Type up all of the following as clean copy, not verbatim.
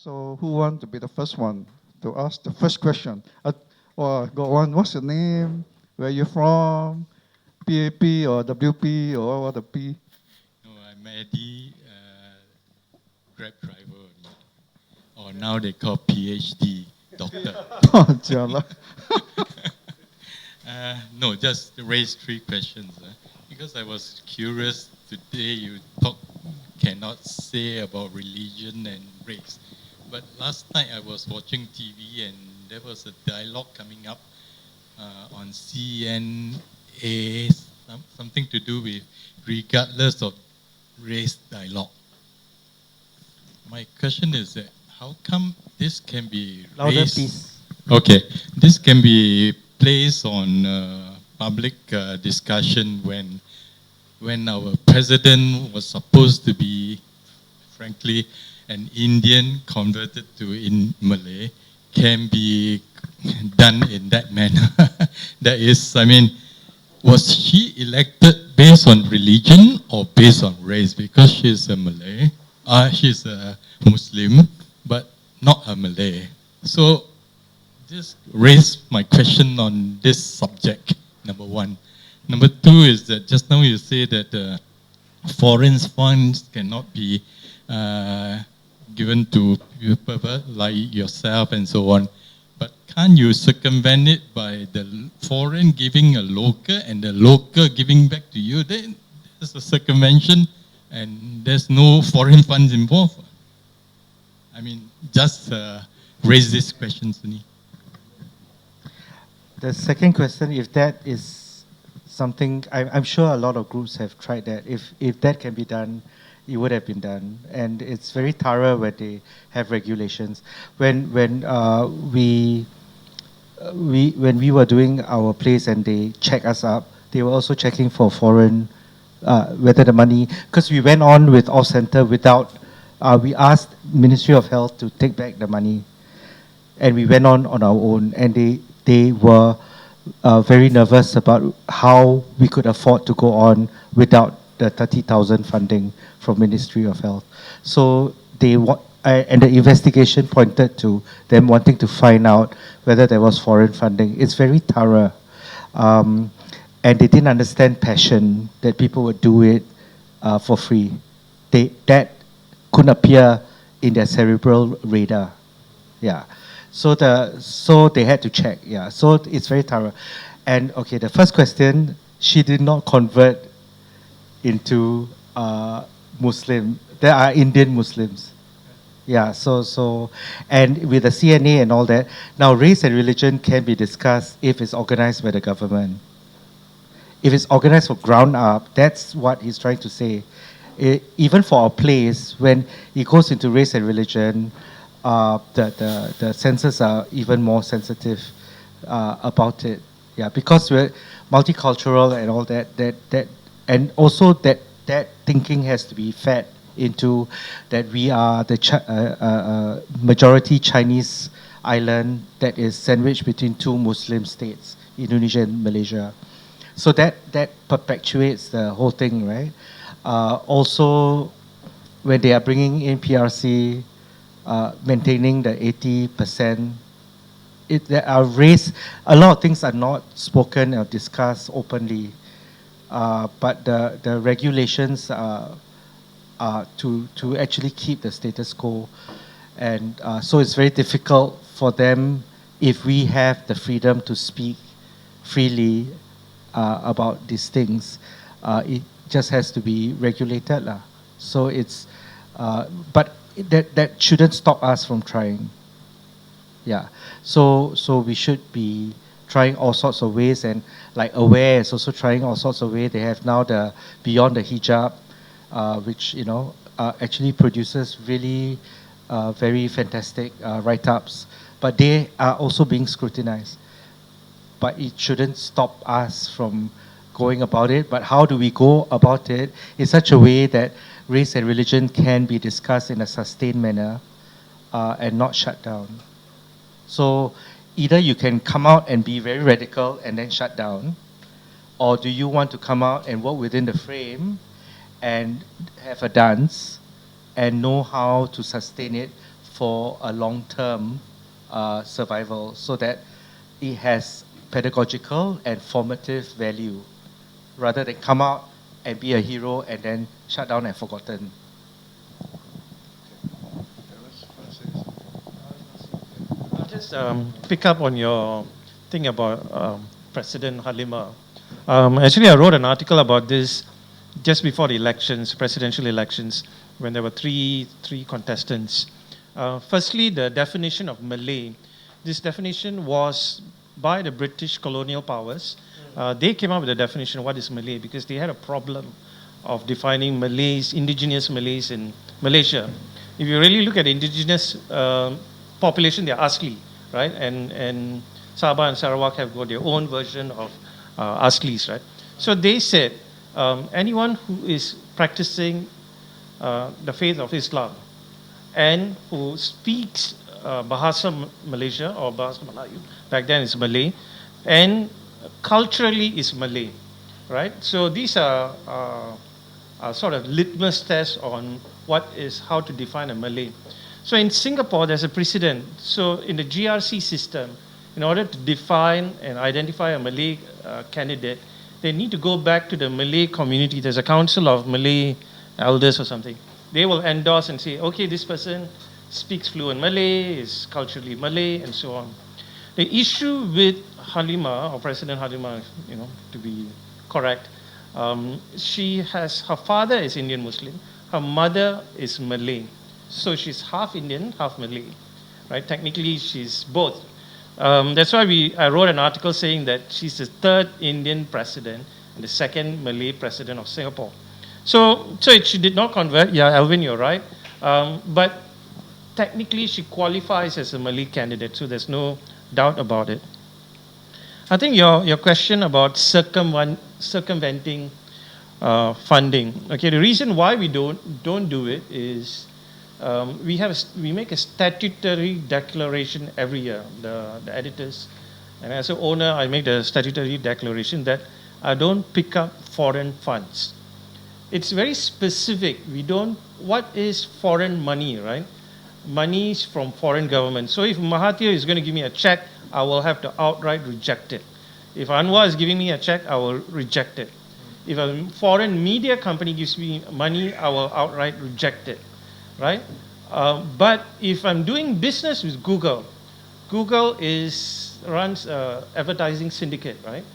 So who want to be the first one to ask the first question? Or go on, what's your name? Where you from? PAP or WP or what the P? No, I'm Eddie, Grab driver, or now they call PhD doctor. Oh, jialat. No, just raise three questions. Because I was curious today, you talk cannot say about religion and race. But last night I was watching TV and there was a dialogue coming up on CNA, something to do with regardless of race dialogue. My question is that how come this can be Louder, raised? please. Okay, this can be placed on public discussion when our president was supposed to be, frankly, an Indian converted to in Malay, can be done in that manner. That is, I mean, was she elected based on religion or based on race? Because she's a Malay, she's a Muslim, but not a Malay. So just raise my question on this subject, number one. Number two is that just now you say that foreign funds cannot be given to people like yourself and so on. But can't you circumvent it by the foreign giving a local and the local giving back to you? Then there's a circumvention and there's no foreign funds involved. I mean, just raise these questions to me. The second question, if that is something, I'm sure a lot of groups have tried that. If that can be done, it would have been done. And it's very thorough when they have regulations. When we were doing our place and they check us up, they were also checking for foreign, whether the money, because we went on with off center without, we asked Ministry of Health to take back the money. And we went on our own, and they were very nervous about how we could afford to go on without the 30,000 funding from Ministry of Health. So and the investigation pointed to them wanting to find out whether there was foreign funding. It's very thorough. And they didn't understand passion, that people would do it for free. That couldn't appear in their cerebral radar. Yeah. So they had to check. Yeah. So it's very thorough. And okay, the first question, she did not convert into Muslim. There are Indian Muslims. Yeah. And with the CNA and all that, now race and religion can be discussed if it's organized by the government. If it's organized from ground up, that's what he's trying to say. Even for our place, when it goes into race and religion, the censors are even more sensitive about it. Yeah, because we're multicultural and all that, and also that thinking has to be fed into that we are the majority Chinese island that is sandwiched between two Muslim states, Indonesia and Malaysia. So that perpetuates the whole thing, right? Also, when they are bringing in PRC, maintaining the 80%, there are a lot of things are not spoken or discussed openly, but the regulations are to actually keep the status quo, and so it's very difficult for them if we have the freedom to speak freely about these things. It just has to be regulated, lah. So it's, but that shouldn't stop us from trying. Yeah. So we should be trying all sorts of ways, and like Aware is also trying all sorts of ways. They have now the Beyond the Hijab, which actually produces really very fantastic write-ups, but they are also being scrutinized. But it shouldn't stop us from going about it. But how do we go about it in such a way that race and religion can be discussed in a sustained manner and not shut down? So either you can come out and be very radical and then shut down, or do you want to come out and work within the frame and have a dance and know how to sustain it for a long-term survival, so that it has pedagogical and formative value, rather than come out and be a hero and then shut down and forgotten. I'll just pick up on your thing about President Halima. Actually, I wrote an article about this just before the elections, presidential elections, when there were three contestants. Firstly, the definition of Malay. This definition was by the British colonial powers. They came up with a definition of what is Malay because they had a problem of defining Malays, indigenous Malays in Malaysia. If you really look at indigenous population, they're Asli, right? And Sabah and Sarawak have got their own version of Aslis, right? So they said anyone who is practicing the faith of Islam and who speaks Bahasa Malaysia or Bahasa Melayu, back then it's Malay, and culturally is Malay, right? So these are sort of litmus tests on how to define a Malay. So in Singapore, there's a precedent. So in the GRC system, in order to define and identify a Malay candidate, they need to go back to the Malay community. There's a council of Malay elders or something. They will endorse and say, okay, this person speaks fluent Malay, is culturally Malay, and so on. The issue with Halima, or President Halima, to be correct, her father is Indian Muslim, her mother is Malay. So she's half Indian, half Malay, right? Technically, she's both. That's why I wrote an article saying that she's the third Indian president and the second Malay president of Singapore. So she did not convert. Yeah, Alvin, you're right. But technically, she qualifies as a Malay candidate, so there's no doubt about it. I think your question about circumventing funding. Okay, the reason why we don't do it is we make a statutory declaration every year. The editors, and as an owner, I make the statutory declaration that I don't pick up foreign funds. It's very specific. What is foreign money, right? Money is from foreign government. So if Mahathir is going to give me a check, I will have to outright reject it. If Anwar is giving me a check, I will reject it. If a foreign media company gives me money, I will outright reject it, right? But if I'm doing business with Google runs an advertising syndicate, right?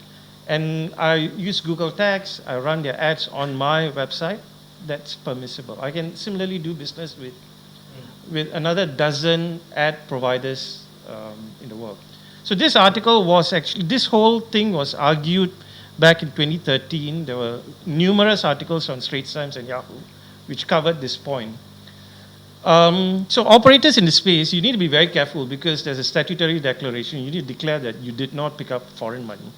And I use Google Tags, I run their ads on my website, that's permissible. I can similarly do business with another dozen ad providers in the world. So this whole thing was argued back in 2013. There were numerous articles on Straits Times and Yahoo which covered this point. So operators in the space, you need to be very careful because there's a statutory declaration. You need to declare that you did not pick up foreign money.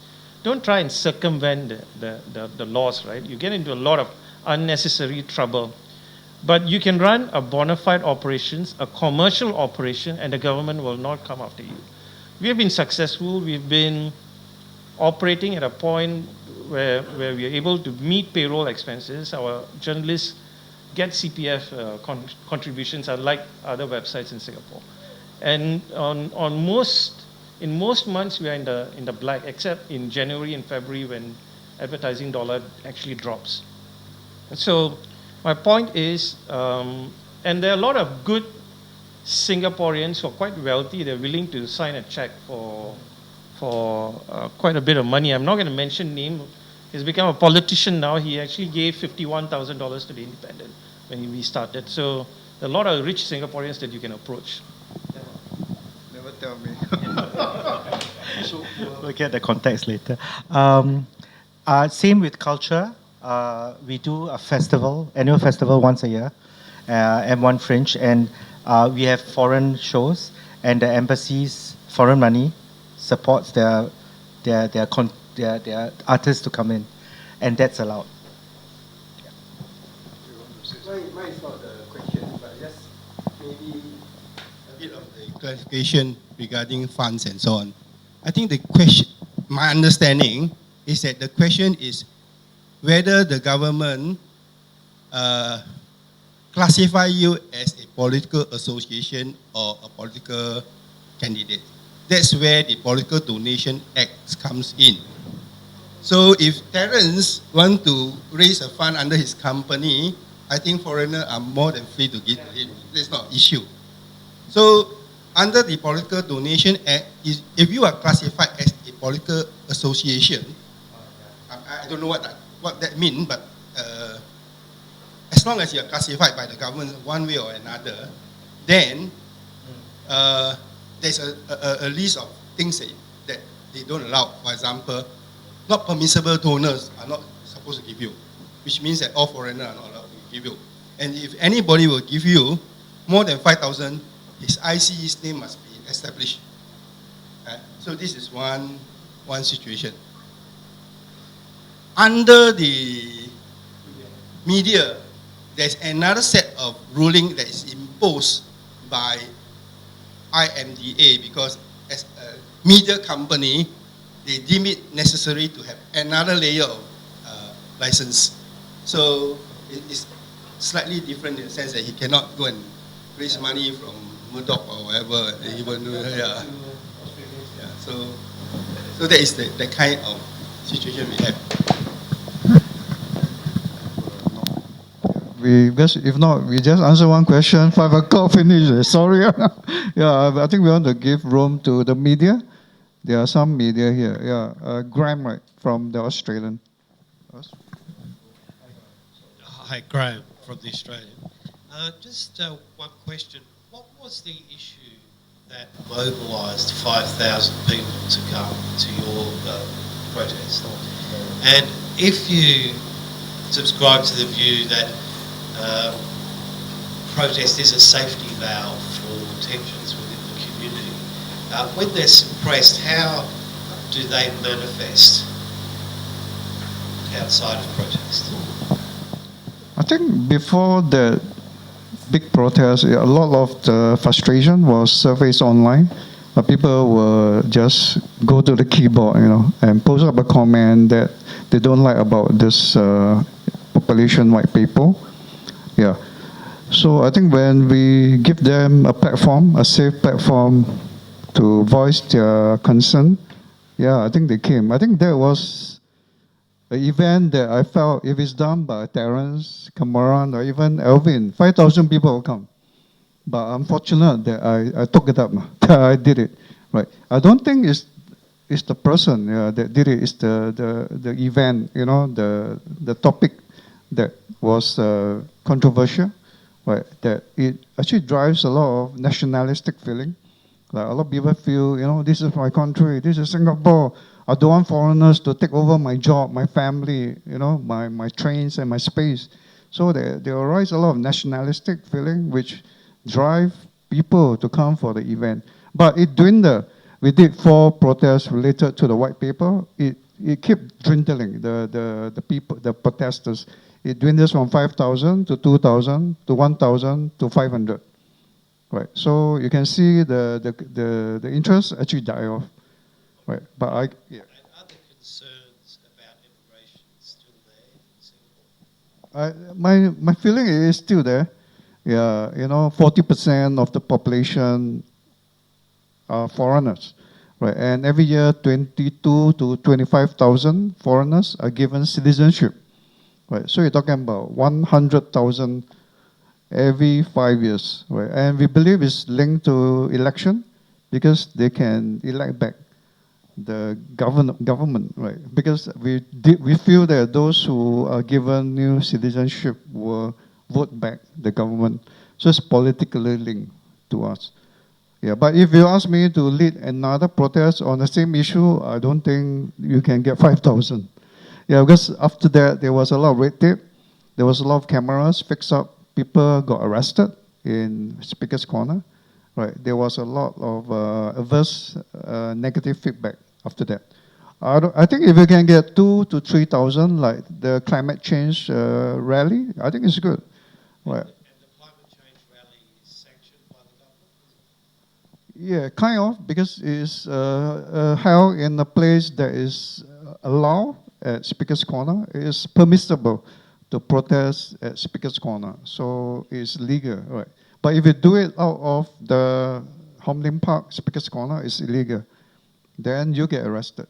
Don't try and circumvent the laws, right? You get into a lot of unnecessary trouble. But you can run a bona fide operations, a commercial operation, and the government will not come after you. We have been successful. We've been operating at a point where we are able to meet payroll expenses. Our journalists get CPF contributions, unlike other websites in Singapore. And in most months we are in the black, except in January and February when advertising dollar actually drops. So my point is, and there are a lot of good Singaporeans who are quite wealthy. They're willing to sign a check for quite a bit of money. I'm not going to mention name. He's become a politician now. He actually gave $51,000 to the Independent when we started. So there are a lot of rich Singaporeans that you can approach. Never tell me. We'll get the context later. Same with culture. We do a annual festival once a year, M1 Fringe, and we have foreign shows, and the embassies, foreign money, supports their artists to come in, and that's allowed. Mine is not a question, but just maybe a bit of the clarification regarding funds and so on. I think the question, my understanding is that the question is whether the government classify you as a political association or a political candidate. That's where the Political Donation Act comes in. So if Terence want to raise a fund under his company, I think foreigners are more than free to give to him. That's not an issue. So under the Political Donation Act, if you are classified as a political association, I don't know what that means, but as long as you are classified by the government one way or another, then there's a list of things that they don't allow. For example, not permissible donors are not supposed to give you, which means that all foreigners are not allowed to give you. And if anybody will give you more than 5,000, his IC, his name must be established. So this is one situation. Under the media, there's another set of ruling that is imposed by IMDA, because as a media company, they deem it necessary to have another layer of license. So it's slightly different in the sense that he cannot go and raise money from Murdoch or whatever. So that is the kind of situation we have. If not, we just answer one question. 5 o'clock finish. Sorry. Yeah, I think we want to give room to the media. There are some media here. Yeah, Graham, right, from the Australian. Hi, Graham from the Australian. Just one question. What was the issue that mobilised 5,000 people to come to your protest? And if you subscribe to the view that protest is a safety valve for tensions within the community, when they're suppressed, how do they manifest outside of protest? I think before the big protest, a lot of the frustration was surfaced online. People will just go to the keyboard, and post up a comment that they don't like about this population white people. Yeah. So I think when we give them a platform, a safe platform to voice their concern, yeah, I think they came. I think that was an event that I felt if it's done by Terence, Kumaran, or even Alvin, 5,000 people will come. But I'm fortunate that I took it up, that I did it. Right. I don't think it's the person that did it. It's the event, the topic that was controversial, right? That it actually drives a lot of nationalistic feeling. Like a lot of people feel, this is my country, this is Singapore. I don't want foreigners to take over my job, my family, my trains and my space. So there arise a lot of nationalistic feeling which drive people to come for the event. But it dwindled. We did 4 protests related to the white paper. It kept dwindling, the people, the protesters. It dwindles from 5,000 to 2,000 to 1,000 to 500. Right. So you can see the interest actually die off. Right. But And are the concerns about immigration still there in Singapore? My feeling is still there. Yeah, 40% of the population are foreigners, right? And every year, 22 to 25,000 foreigners are given citizenship, right? So you're talking about 100,000 every 5 years, right? And we believe it's linked to election because they can elect back the government, right? Because we feel that those who are given new citizenship will vote back the government. So it's politically linked to us. Yeah, but if you ask me to lead another protest on the same issue, I don't think you can get 5,000. Yeah, because after that, there was a lot of red tape. There was a lot of cameras fixed up. People got arrested in Speaker's Corner. Right, there was a lot of adverse negative feedback after that. I think if you can get 2,000 to 3,000, like the climate change rally, I think it's good. Right. And the climate change rally is sanctioned by the government? Yeah, kind of, because it's held in a place that is allowed at Speaker's Corner. It is permissible to protest at Speaker's Corner, so it's legal, right? But if you do it out of the Hom Lim Park, Speaker's Corner, it's illegal. Then you get arrested.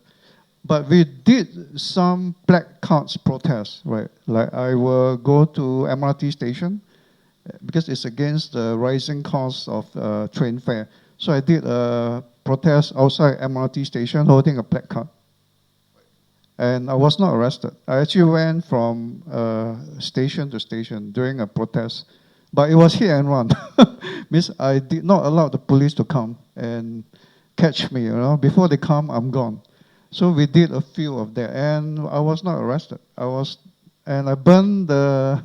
But we did some black cards protests, right? Like I will go to MRT station because it's against the rising cost of train fare. So I did a protest outside MRT station holding a black card. And I was not arrested. I actually went from station to station during a protest. But it was hit and run. Means I did not allow the police to come and catch me. Before they come, I'm gone. So we did a few of that, and I was not arrested. I burned the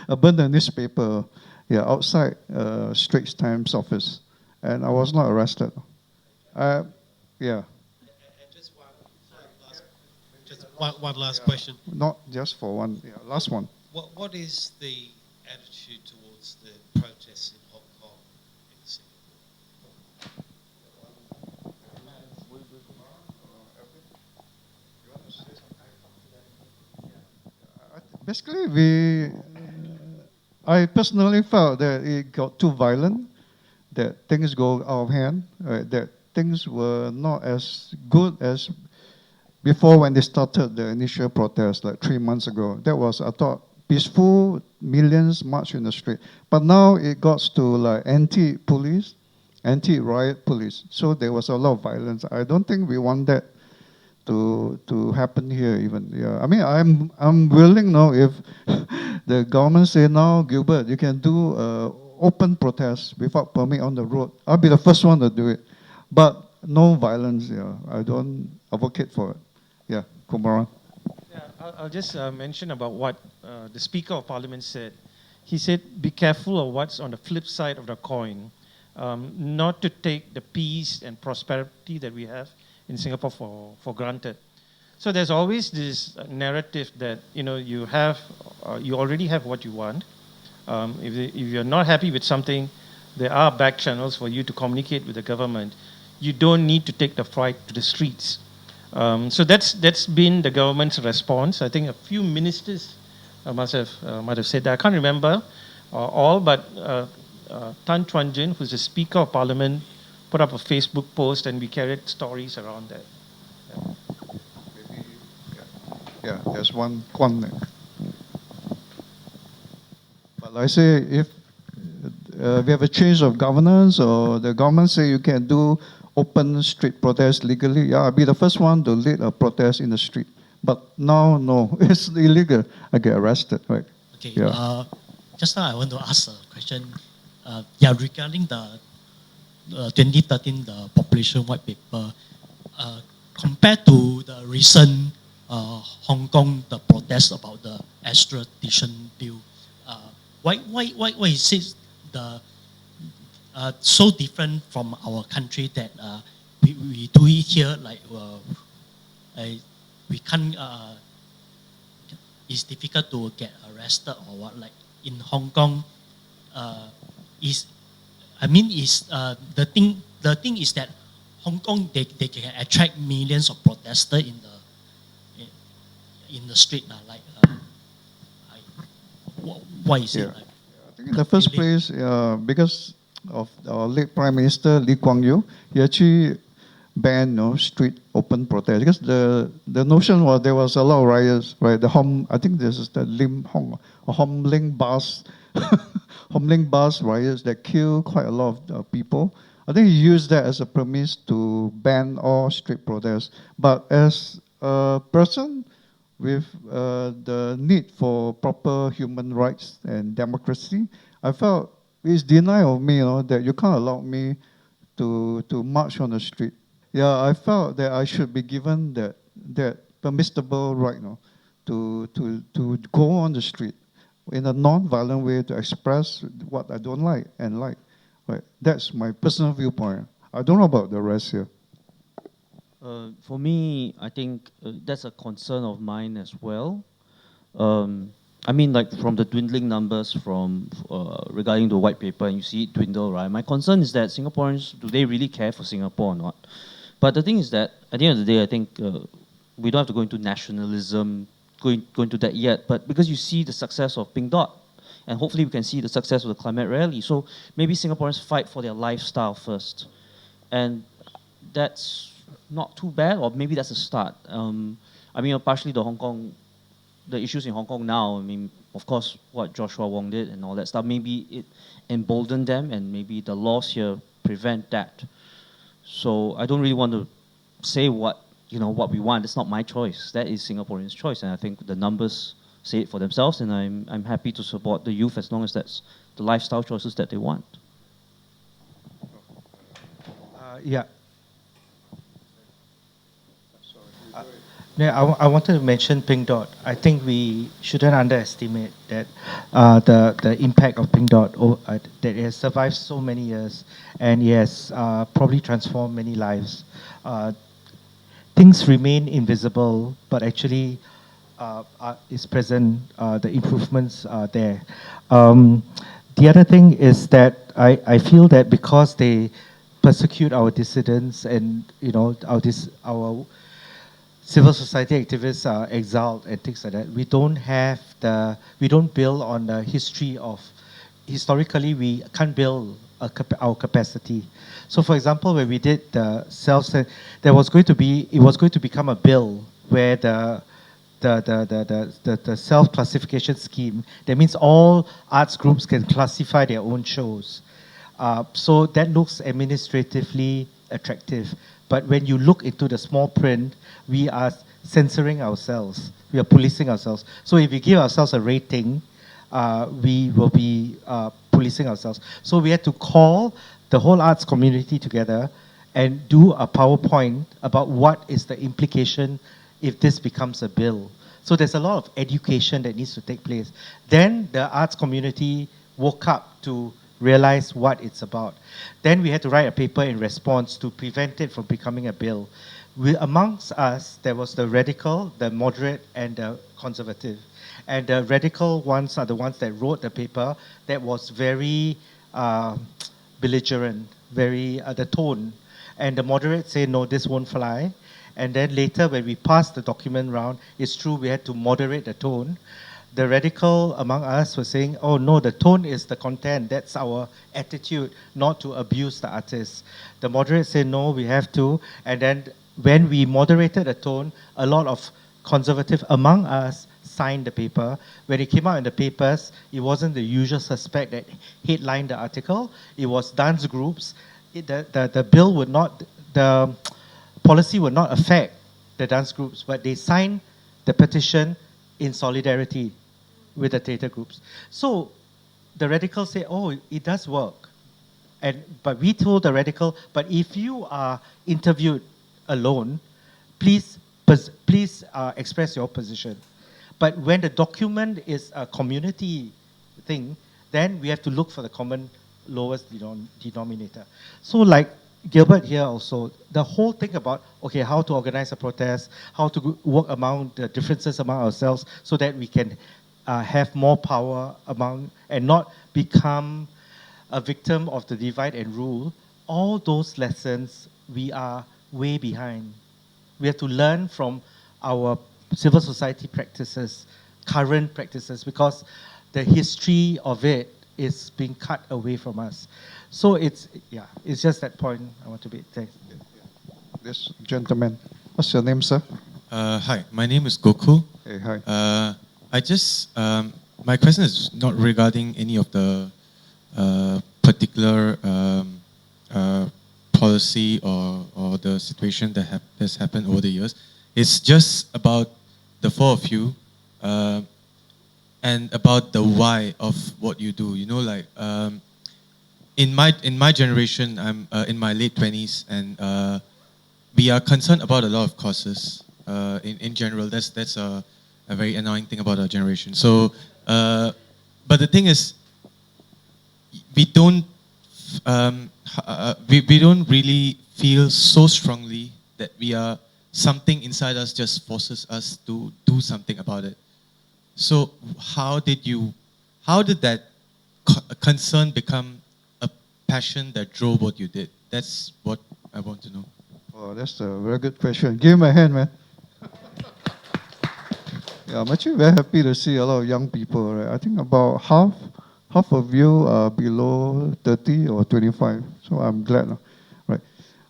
I burned the newspaper, outside Straits Times office, and I was not arrested. And just one last question. Not just for one. Last one. What is the attitude towards the protests in Hong Kong in Singapore? Basically, I personally felt that it got too violent, that things go out of hand, that things were not as good as before when they started the initial protest, like 3 months ago. That was, I thought, peaceful, millions march in the street. But now it got to like anti-police, anti-riot police. So there was a lot of violence. I don't think we want that to happen here even. I mean, I'm willing now if the government say now, Gilbert, you can do open protest without permit on the road. I'll be the first one to do it. But no violence, I don't advocate for it. Kumaran. I'll just mention about what the Speaker of Parliament said. He said, be careful of what's on the flip side of the coin, not to take the peace and prosperity that we have in Singapore for granted. So there's always this narrative that you already have what you want. If you're not happy with something, there are back channels for you to communicate with the government. You don't need to take the fight to the streets. So that's been the government's response. I think a few ministers might have said that. I can't remember all, but Tan Chuan Jin, who's the Speaker of Parliament, put up a Facebook post, and we carried stories around that. There's one Kwan. But like I say, if we have a change of governance, or the government say you can do open street protest legally, I'll be the first one to lead a protest in the street. But now, no, it's illegal. I get arrested, right? Okay. Just now I want to ask a question. Regarding the 2013 the population white paper, compared to the recent Hong Kong the protest about the extradition bill, why is it the so different from our country that we do it here like we can't it's difficult to get arrested or what, like in Hong Kong the thing is that Hong Kong they can attract millions of protesters in the street why is it like? I think in the first place, because of our late Prime Minister Lee Kuan Yew, he actually banned street open protest, because the notion was there was a lot of riots, right? I think this is the Hom Ling bus Hom Ling bus riots that killed quite a lot of people. I think he used that as a premise to ban all street protests. But as a person with the need for proper human rights and democracy, I felt it's denial of me, that you can't allow me to march on the street. I felt that I should be given that permissible right now to go on the street in a non-violent way to express what I don't like and like. Right? That's my personal viewpoint. I don't know about the rest here. For me, I think that's a concern of mine as well. I mean, like from the dwindling numbers from regarding the white paper, and you see it dwindle, right? My concern is that Singaporeans, do they really care for Singapore or not? But the thing is that at the end of the day, I think we don't have to go into nationalism, go into that yet. But because you see the success of Pink Dot, and hopefully we can see the success of the climate rally. So maybe Singaporeans fight for their lifestyle first, and that's not too bad, or maybe that's a start. I mean, partially the issues in Hong Kong now, I mean, of course, what Joshua Wong did and all that stuff, maybe it emboldened them, and maybe the laws here prevent that. So I don't really want to say what we want. It's not my choice. That is Singaporeans' choice, and I think the numbers say it for themselves. And I'm happy to support the youth as long as that's the lifestyle choices that they want. Yeah. Yeah, I wanted to mention Pink Dot. I think we shouldn't underestimate that the impact of Pink Dot, that it has survived so many years, and it has probably transformed many lives. Things remain invisible, but actually is present. The improvements are there. The other thing is that I feel that because they persecute our dissidents, and our civil society activists are exiled and things like that, we don't build on the history of, historically we can't build our capacity. So for example, when we did the it was going to become a bill where the self-classification scheme, that means all arts groups can classify their own shows. So that looks administratively attractive. But when you look into the small print, we are censoring ourselves. We are policing ourselves. So if we give ourselves a rating, we will be policing ourselves. So we had to call the whole arts community together and do a PowerPoint about what is the implication if this becomes a bill. So there's a lot of education that needs to take place. Then the arts community woke up to realize what it's about. Then we had to write a paper in response to prevent it from becoming a bill. Amongst us, there was the radical, the moderate, and the conservative. And the radical ones are the ones that wrote the paper that was very belligerent, very the tone. And the moderates say, no, this won't fly. And then later, when we passed the document round, it's true we had to moderate the tone. The radical among us were saying, oh no, the tone is the content. That's our attitude, not to abuse the artists. The moderates say, no, we have to. And then when we moderated the tone, a lot of conservative among us signed the paper. When it came out in the papers, it wasn't the usual suspect that headlined the article. It was dance groups. The bill would not, the policy would not affect the dance groups, but they signed the petition in solidarity with the theatre groups. So the radicals say, oh, it does work. But we told the radical, but if you are interviewed alone, please express your position. But when the document is a community thing, then we have to look for the common lowest denominator. So like Gilbert here also, the whole thing about, okay, how to organize a protest, how to work among the differences among ourselves so that we can have more power among and not become a victim of the divide and rule, all those lessons we are way behind. We have to learn from our civil society practices, current practices, because the history of it is being cut away from us. So it's just that point I want to be. Thanks. This gentleman, what's your name, sir? Hi, my name is Goku. Hey, hi. I just, my question is not regarding any of the particular policy or the situation that has happened over the years. It's just about the four of you and about the why of what you do. You know, like in my generation, I'm in my late 20s, and we are concerned about a lot of causes. In general, that's a very annoying thing about our generation. So, but the thing is, we don't really feel so strongly that we are something inside us just forces us to do something about it. So how did that concern become a passion that drove what you did? That's what I want to know. Oh, that's a very good question. Give him a hand, man. Yeah, I'm actually very happy to see a lot of young people. Right? I think about half of you are below 30 or 25. So I'm glad. Right.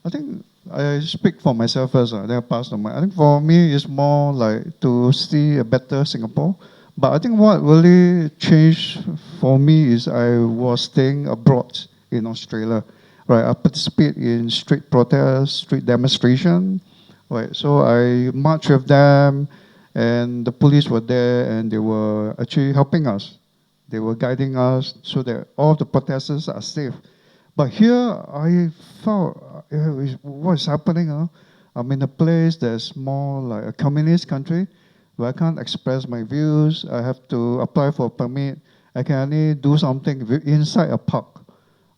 I think I speak for myself first. Then I pass the mic. I think for me, it's more like to see a better Singapore. But I think what really changed for me is I was staying abroad in Australia. Right. I participate in street protests, street demonstration. Right. So I marched with them, and the police were there, and they were actually helping us. They were guiding us so that all the protesters are safe. But here, I felt what is happening. I'm in a place that's more like a communist country where I can't express my views. I have to apply for a permit. I can only do something inside a park.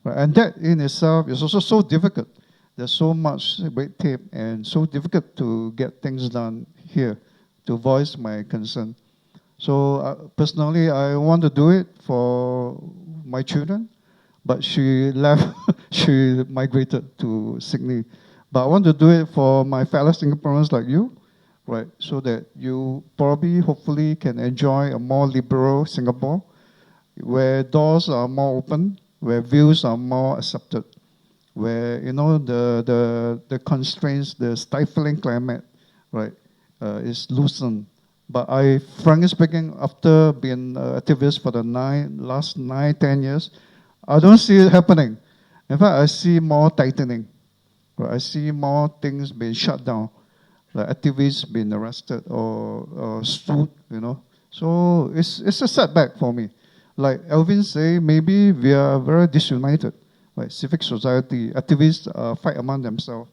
Right? And that in itself is also so difficult. There's so much red tape and so difficult to get things done here to voice my concern. So personally, I want to do it for my children, but she left, she migrated to Sydney. But I want to do it for my fellow Singaporeans like you, right? So that you probably, hopefully, can enjoy a more liberal Singapore, where doors are more open, where views are more accepted, where the constraints, the stifling climate, right, is loosened. But I, frankly speaking, after being an activist for the last 9, 10 years, I don't see it happening. In fact, I see more tightening. Right? I see more things being shut down, like activists being arrested or sued. So it's a setback for me. Like Alvin say, maybe we are very disunited. Right? Civic society, activists fight among themselves.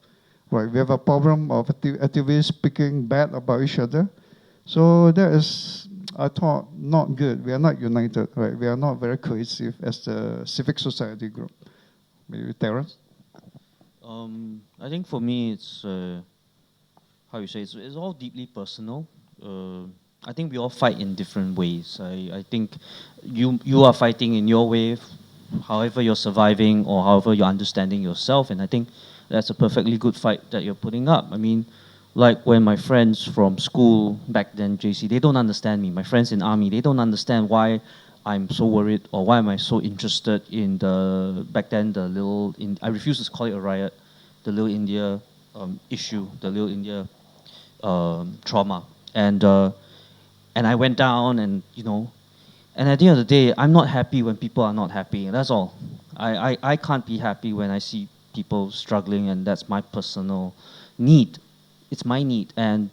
Right? We have a problem of activists speaking bad about each other. So that is, I thought, not good. We are not united, right? We are not very cohesive as the civic society group. Maybe Terence? I think for me, it's how you say it's all deeply personal. I think we all fight in different ways. I think you are fighting in your way, however you're surviving or however you're understanding yourself, and I think that's a perfectly good fight that you're putting up. I mean, like when my friends from school back then, JC, they don't understand me. My friends in army, they don't understand why I'm so worried or why am I so interested in back then, I refuse to call it a riot, the Little India issue, the Little India trauma. And I went down and at the end of the day, I'm not happy when people are not happy. That's all. I can't be happy when I see people struggling, and that's my personal need. It's my need, and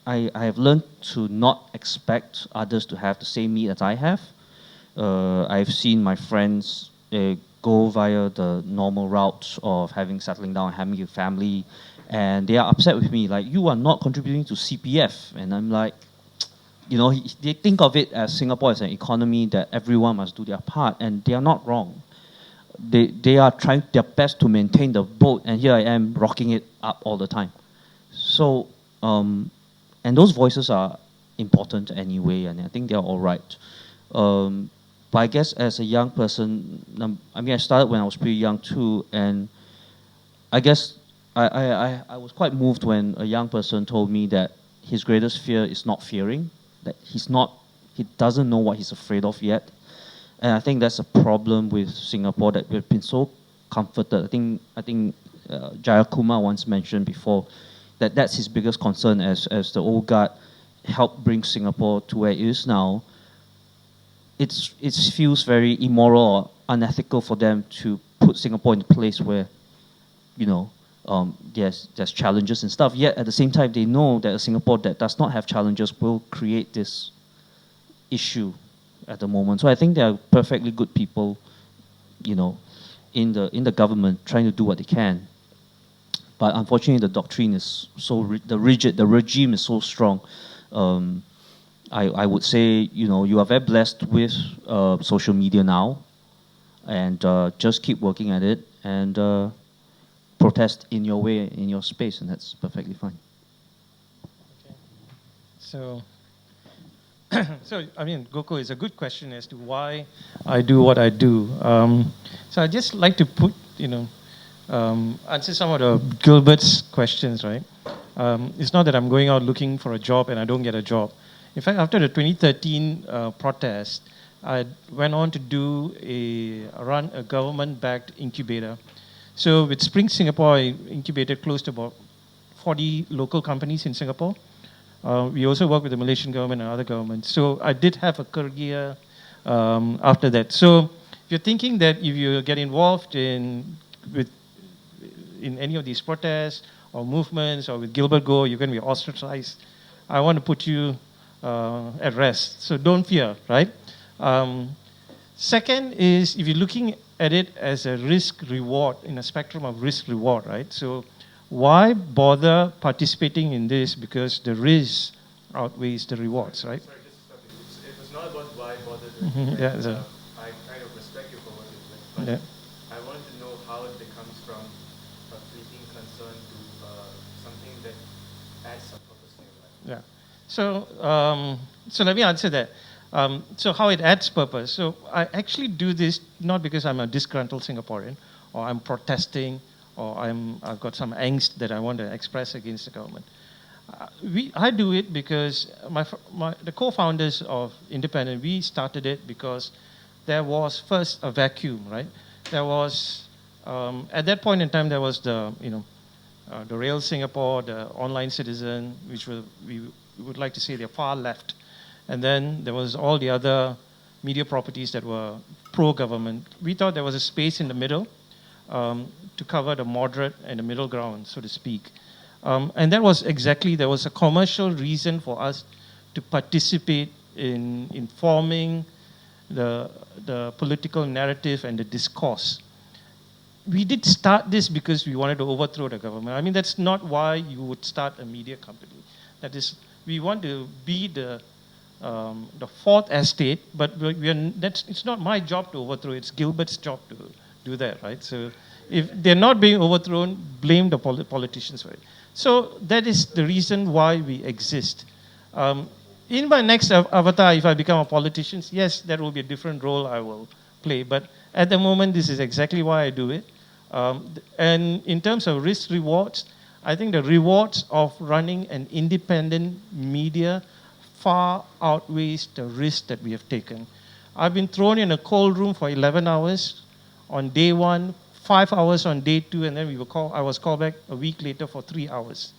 I have learned to not expect others to have the same need as I have. I've seen my friends go via the normal route of settling down, having a family, and they are upset with me, like, you are not contributing to CPF. And I'm like, they think of it as Singapore as an economy that everyone must do their part, and they are not wrong. They are trying their best to maintain the boat, and here I am rocking it up all the time. So, and those voices are important anyway, and I think they're all right. But I guess as a young person, I started when I was pretty young too, and I guess I was quite moved when a young person told me that his greatest fear is not fearing, that he doesn't know what he's afraid of yet. And I think that's a problem with Singapore, that we've been so comforted. I think Jayakumar once mentioned before that that's his biggest concern as the old guard helped bring Singapore to where it is now. It feels very immoral or unethical for them to put Singapore in a place where, there's challenges and stuff. Yet at the same time, they know that a Singapore that does not have challenges will create this issue at the moment. So I think there are perfectly good people, in the government trying to do what they can. But unfortunately, the doctrine is so the regime is so strong. I would say, you are very blessed with social media now, and just keep working at it and protest in your way, in your space, and that's perfectly fine. Okay. So, Goko, is a good question as to why I do what I do. So I just like to answer some of the Gilbert's questions, right? It's not that I'm going out looking for a job and I don't get a job. In fact, after the 2013 protest, I went on to run a government-backed incubator. So with Spring Singapore, I incubated close to about 40 local companies in Singapore. We also work with the Malaysian government and other governments. So I did have a career after that. So if you're thinking that if you get involved in any of these protests or movements or with Gilbert Goh, you're going to be ostracized, I want to put you at rest. So don't fear, right? Second is if you're looking at it as a risk-reward, in a spectrum of risk-reward, right? So why bother participating in this? Because the risk outweighs the rewards, right? Sorry, just stop it. It was not about why bother. Yeah, I kind of respect you for what you're doing, but yeah. I wanted to know how it becomes from a fleeting concern to something that adds some purpose to your life. Yeah. So let me answer that. So how it adds purpose. So I actually do this not because I'm a disgruntled Singaporean or I'm protesting or I've got some angst that I want to express against the government. I do it because the co-founders of Independent, we started it because there was first a vacuum, right? There was, at that point in time, there was the Rail Singapore, the Online Citizen, which we would like to say they're far left. And then there was all the other media properties that were pro-government. We thought there was a space in the middle to cover the moderate and the middle ground, so to speak. And that was there was a commercial reason for us to participate in forming the political narrative and the discourse. We did start this because we wanted to overthrow the government. I mean, that's not why you would start a media company. That is, we want to be the fourth estate, but it's not my job to overthrow, it's Gilbert's job to do that, right? So if they're not being overthrown, blame the politicians for it. So that is the reason why we exist. In my next avatar, if I become a politician, yes, that will be a different role I will play, but at the moment, this is exactly why I do it. And in terms of risk rewards, I think the rewards of running an independent media far outweighs the risk that we have taken. I've been thrown in a cold room for 11 hours on day one, 5 hours on day two, and then I was called back a week later for 3 hours.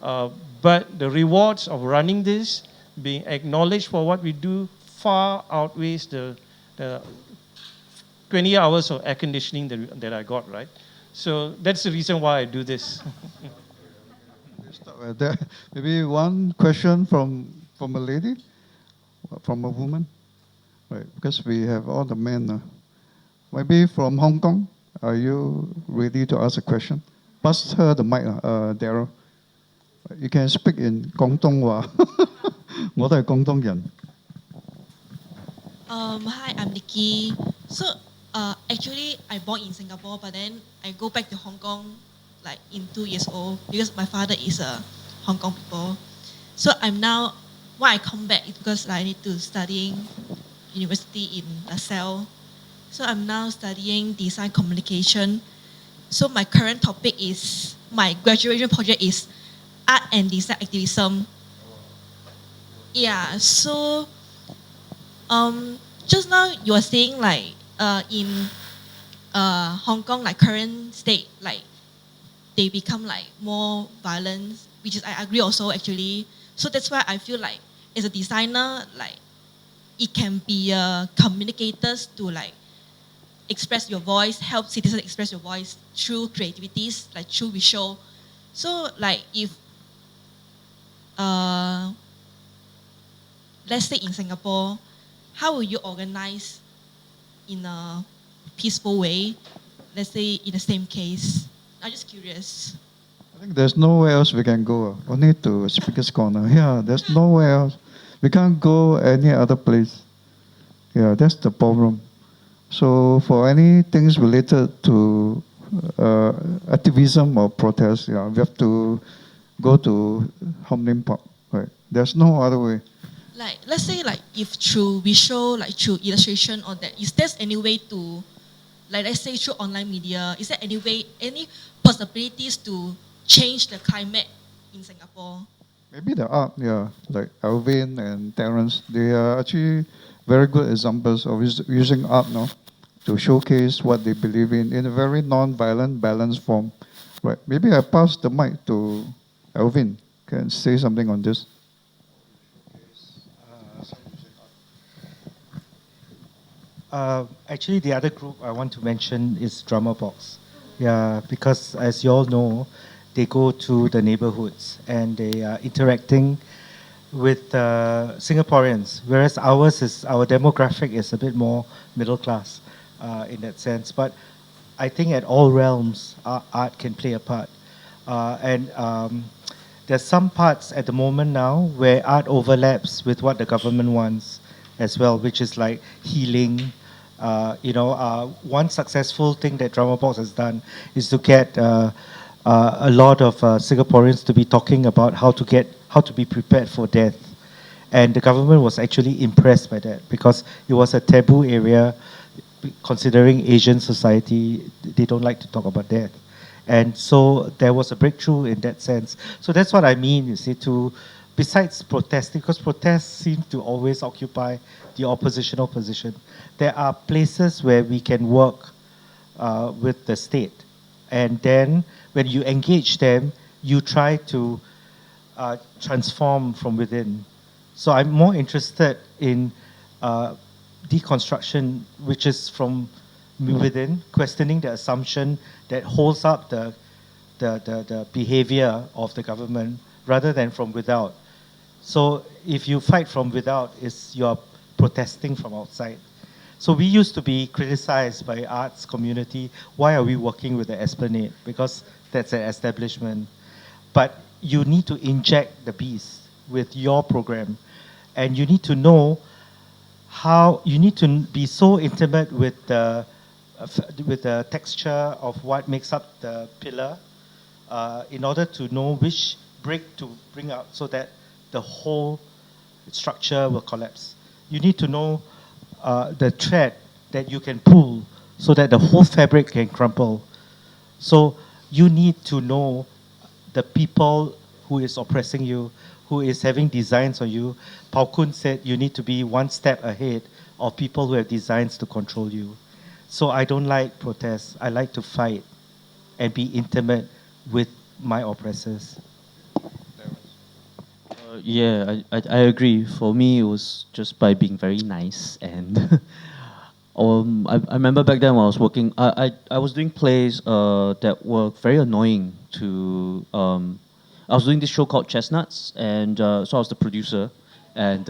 But the rewards of running this, being acknowledged for what we do, far outweighs the 20 hours of air conditioning that I got, right? So that's the reason why I do this. Stop right there. Maybe one question from a lady, from a woman, right? Because we have all the men. Maybe from Hong Kong. Are you ready to ask a question? Pass her the mic, Daryl. You can speak in 廣東話。我都係廣東人。Hi, I'm Nikki. So, actually, I born in Singapore, but then I go back to Hong Kong like in 2 years old because my father is a Hong Kong people. So why I come back is because I need to studying university in LaSalle. So I'm now studying design communication. So my current topic is, my graduation project is art and design activism. Yeah, so just now you were saying like in Hong Kong, like current state, like they become like more violent, which is I agree also actually. So that's why I feel like as a designer, like it can be communicators to like express your voice, help citizens express your voice through creativities, like through visual. So like if let's say in Singapore, how will you organize in a peaceful way? Let's say in the same case. I'm just curious. I think there's nowhere else we can go. Only to Speaker's Corner. Yeah, there's nowhere else. We can't go any other place. Yeah, that's the problem. So for any things related to activism or protest, yeah, we have to go to Hom Lim Park. Right. There's no other way. Like, let's say, like, if through visual, like through illustration or that, is there any way to, like, let's say through online media, is there any way, any possibilities to change the climate in Singapore. Maybe the art, yeah, like Alvin and Terence, they are actually very good examples of using art now to showcase what they believe in a very non-violent, balanced form. Right. Maybe I pass the mic to Alvin. Can say something on this. Actually, the other group I want to mention is Drama Box. Yeah, because as you all know, they go to the neighborhoods and they are interacting with Singaporeans, whereas our demographic is a bit more middle class in that sense. But I think at all realms, art can play a part. And there's some parts at the moment now where art overlaps with what the government wants as well, which is like healing. One successful thing that Drama Box has done is to get a lot of Singaporeans to be talking about how to be prepared for death, and the government was actually impressed by that because it was a taboo area. Considering Asian society, they don't like to talk about death, and so there was a breakthrough in that sense. So that's what I mean. You see, besides protesting, because protests seem to always occupy the oppositional position, there are places where we can work with the state. And then when you engage them, you try to transform from within. So I'm more interested in deconstruction, which is from within, questioning the assumption that holds up the behavior of the government rather than from without. So if you fight from without, you're protesting from outside. So we used to be criticized by arts community. Why are we working with the Esplanade? Because that's an establishment. But you need to inject the beast with your program. And you need to know you need to be so intimate with the texture of what makes up the pillar in order to know which brick to bring out so that the whole structure will collapse. You need to know the thread that you can pull so that the whole fabric can crumple. So you need to know the people who is oppressing you, who is having designs on you. Pao Kun said you need to be one step ahead of people who have designs to control you. So I don't like protests. I like to fight and be intimate with my oppressors. I agree. For me, it was just by being very nice and I remember back then when I was working, I was doing plays that were very annoying to. I was doing this show called Chestnuts, and so I was the producer, and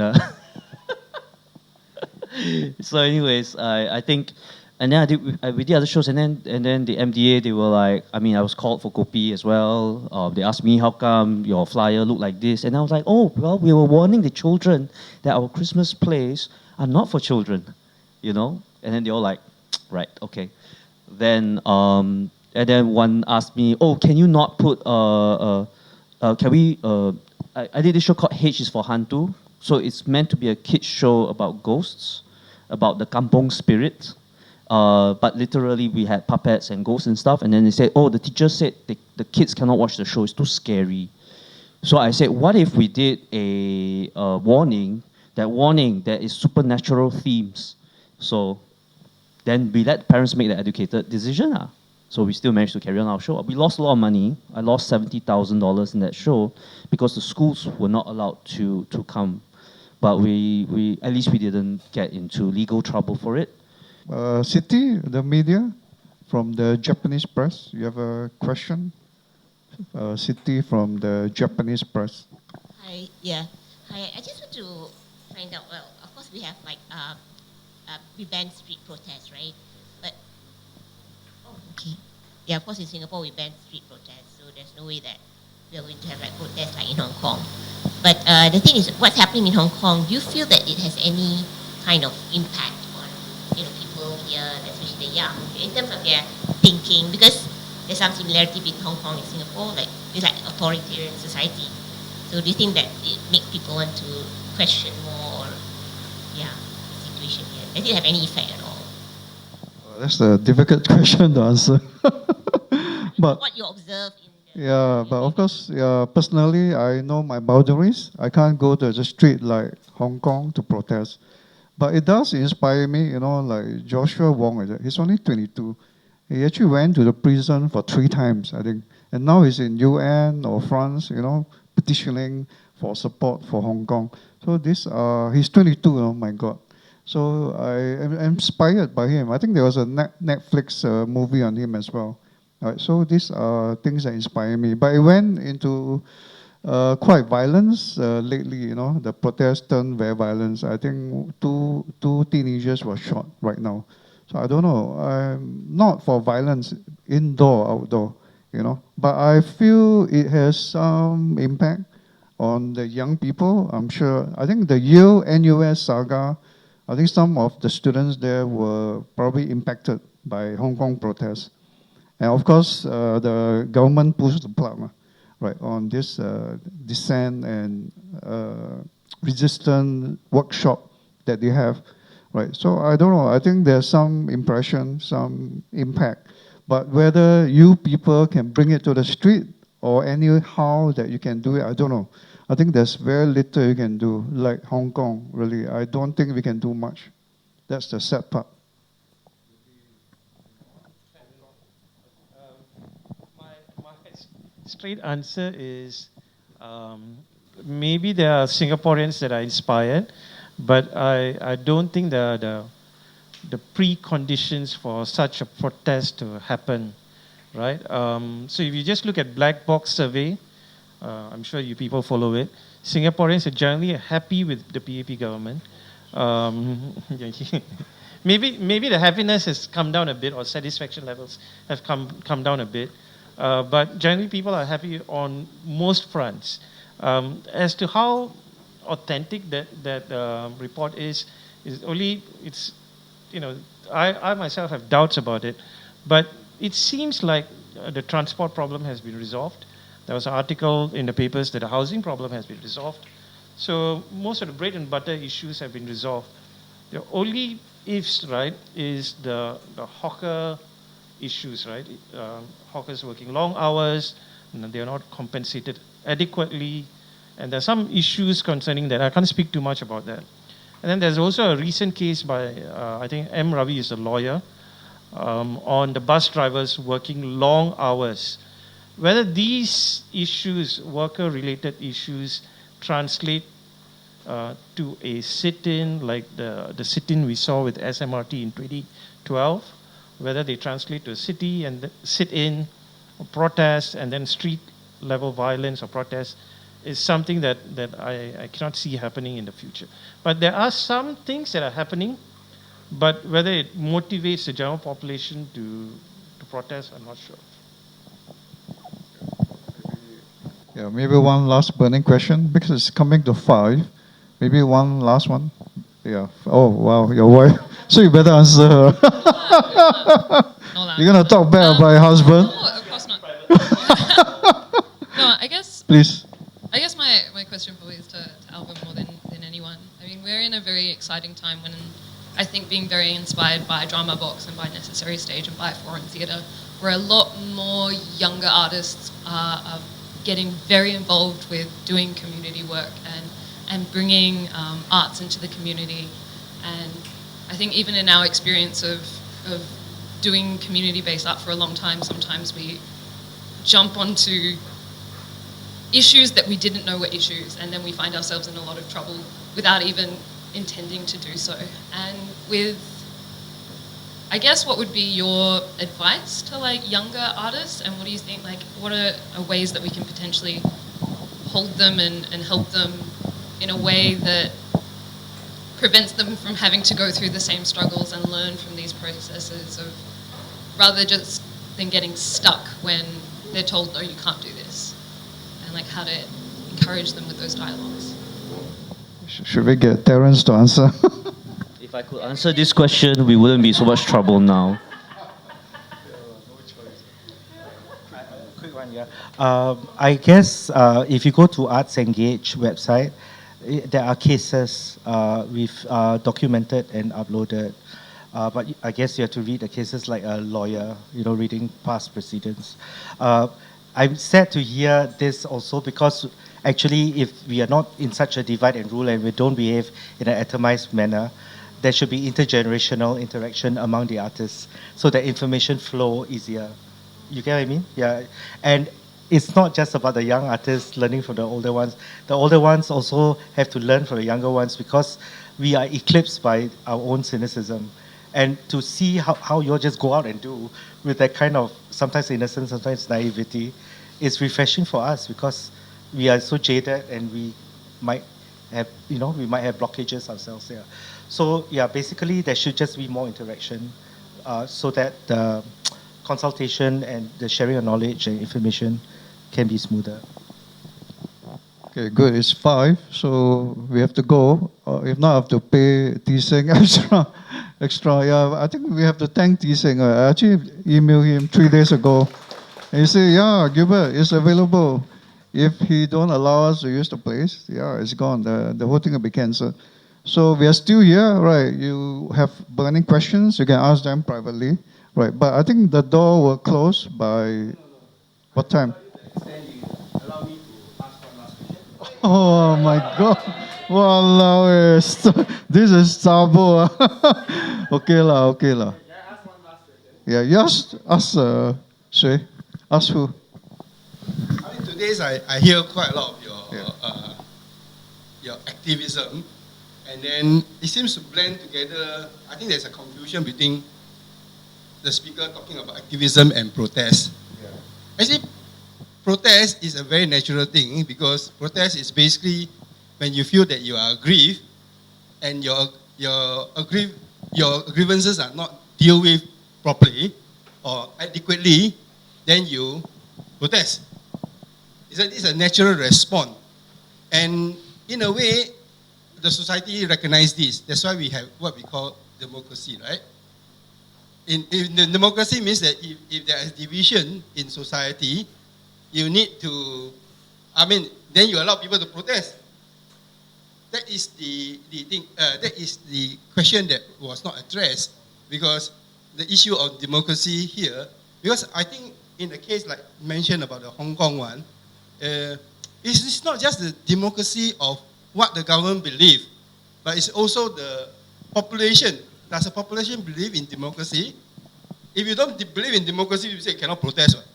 so anyways, I think, and then we did other shows, and then the MDA, they were like, I mean, I was called for kopi as well. They asked me, how come your flyer looked like this? And I was like, oh, well, we were warning the children that our Christmas plays are not for children, you know. And then they all like, right, okay. Then and then one asked me, oh, can you not put can we? I did this show called H is for Hantu, so it's meant to be a kids show about ghosts, about the kampong spirit. But literally we had puppets and ghosts and stuff. And then they said, oh, the teacher said the kids cannot watch the show; it's too scary. So I said, what if we did a warning? That warning there is supernatural themes. So then we let parents make the educated decision. So we still managed to carry on our show. We lost a lot of money. I lost $70,000 in that show because the schools were not allowed to come. But we at least we didn't get into legal trouble for it. City, the media, from the Japanese press, you have a question? City from the Japanese press. Hi, yeah. Hi, I just want to find out, well, of course we have like we ban street protests, right? But, oh, okay. Yeah, of course in Singapore we ban street protests, so there's no way that we are going to have like protests like in Hong Kong. But the thing is, what's happening in Hong Kong, do you feel that it has any kind of impact on, people here, especially the young, in terms of their thinking? Because there's some similarity between Hong Kong and Singapore, like it's like authoritarian society. So do you think that it makes people want to question more, the situation here? Does it have any effect at all? That's a difficult question to answer. But what you observe in the Yeah, but of course, personally, I know my boundaries. I can't go to the street like Hong Kong to protest. But it does inspire me, like Joshua Wong, is it? He's only 22. He actually went to the prison for 3 times, I think. And now he's in UN or France, petitioning for support for Hong Kong. So he's 22, oh my God. So I am inspired by him. I think there was a Netflix movie on him as well. Right, so these are things that inspire me. But it went into quite violence lately. The protest turned very violent. I think two teenagers were shot right now. So I don't know. I'm not for violence, indoor, outdoor. But I feel it has some impact on the young people. I'm sure. I think the Yale NUS saga. I think some of the students there were probably impacted by Hong Kong protests. And of course, the government pushed the plug, right, on this dissent and resistance workshop that they have, right? So I don't know. I think there's some impression, some impact, but whether you people can bring it to the street or anyhow that you can do it, I don't know. I think there's very little you can do, like Hong Kong. Really, I don't think we can do much. That's the sad part. My straight answer is maybe there are Singaporeans that are inspired, but I don't think the preconditions for such a protest to happen, right? So if you just look at black box survey, I'm sure you people follow it. Singaporeans are generally happy with the PAP government. Maybe the happiness has come down a bit, or satisfaction levels have come down a bit. But generally, people are happy on most fronts. As to how authentic that report is only it's I myself have doubts about it, but it seems like the transport problem has been resolved. There was an article in the papers that the housing problem has been resolved. So most of the bread and butter issues have been resolved. The only ifs, right, is the hawker issues, right? Hawkers working long hours, and they are not compensated adequately, and there are some issues concerning that. I can't speak too much about that. And then there's also a recent case by, I think M. Ravi is a lawyer, on the bus drivers working long hours. Whether these issues, worker-related issues, translate to a sit-in, like the sit-in we saw with SMRT in 2012, whether they translate to a city and sit-in, or protest, and then street-level violence or protest, is something that I cannot see happening in the future. But there are some things that are happening, but whether it motivates the general population to protest, I'm not sure. Yeah, maybe one last burning question, because it's coming to 5. Maybe one last one. Yeah. Oh, wow, your wife. So you better answer her. You're going to talk bad about your husband? No, of course not. No, I guess... Please. I guess my question probably is to Alvin more than anyone. I mean, we're in a very exciting time when I think being very inspired by Drama Box and by Necessary Stage and by Foreign Theatre, where a lot more younger artists are getting very involved with doing community work and bringing arts into the community. And I think even in our experience of doing community-based art for a long time, sometimes we jump onto issues that we didn't know were issues, and then we find ourselves in a lot of trouble without even intending to do so. And I guess what would be your advice to younger artists, and what do you think, what are ways that we can potentially hold them and help them in a way that prevents them from having to go through the same struggles and learn from these processes of, rather just than getting stuck when they're told, no, you can't do this, and how to encourage them with those dialogues. Should we get Terence to answer? If I could answer this question, we wouldn't be so much trouble now. Quick one, yeah. I guess if you go to Arts Engage website, there are cases we've documented and uploaded. But I guess you have to read the cases like a lawyer, reading past precedents. I'm sad to hear this also because actually, if we are not in such a divide and rule and we don't behave in an atomized manner, there should be intergenerational interaction among the artists so that information flow easier. You get what I mean? Yeah. And it's not just about the young artists learning from the older ones. The older ones also have to learn from the younger ones because we are eclipsed by our own cynicism. And to see how you all just go out and do with that kind of sometimes innocence, sometimes naivety, is refreshing for us because we are so jaded and we might have, we might have blockages ourselves. Yeah. So yeah, basically there should just be more interaction so that the consultation and the sharing of knowledge and information can be smoother. Okay, good. It's 5, so we have to go. If not, I have to pay T-Seng extra. Yeah, I think we have to thank T-Seng. I actually emailed him 3 days ago. And he said, yeah, Gilbert, it's available. If he don't allow us to use the place, yeah, it's gone. The whole thing will be cancelled. So we are still here, right? You have burning questions, you can ask them privately, right? But I think the door will close by what time? Oh my God. Walao eh. This is Sabo. Okay lah, okay lah. Yeah, you ask Shui. Ask who? I mean, today's I hear quite a lot of your activism, and then it seems to blend together. I think there's a confusion between the speaker talking about activism and protest. Actually, protest is a very natural thing because protest is basically when you feel that you are aggrieved and your grievances are not dealt with properly or adequately, then you protest. It's a natural response. And in a way, the society recognizes this. That's why we have what we call democracy, right? In the democracy means that if there is division in society, you need to, then you allow people to protest. That is the thing. That is the question that was not addressed because the issue of democracy here. Because I think in the case like mentioned about the Hong Kong one, it's not just the democracy of what the government believes, but it's also the population. Does the population believe in democracy? If you don't believe in democracy, you say you cannot protest. Right?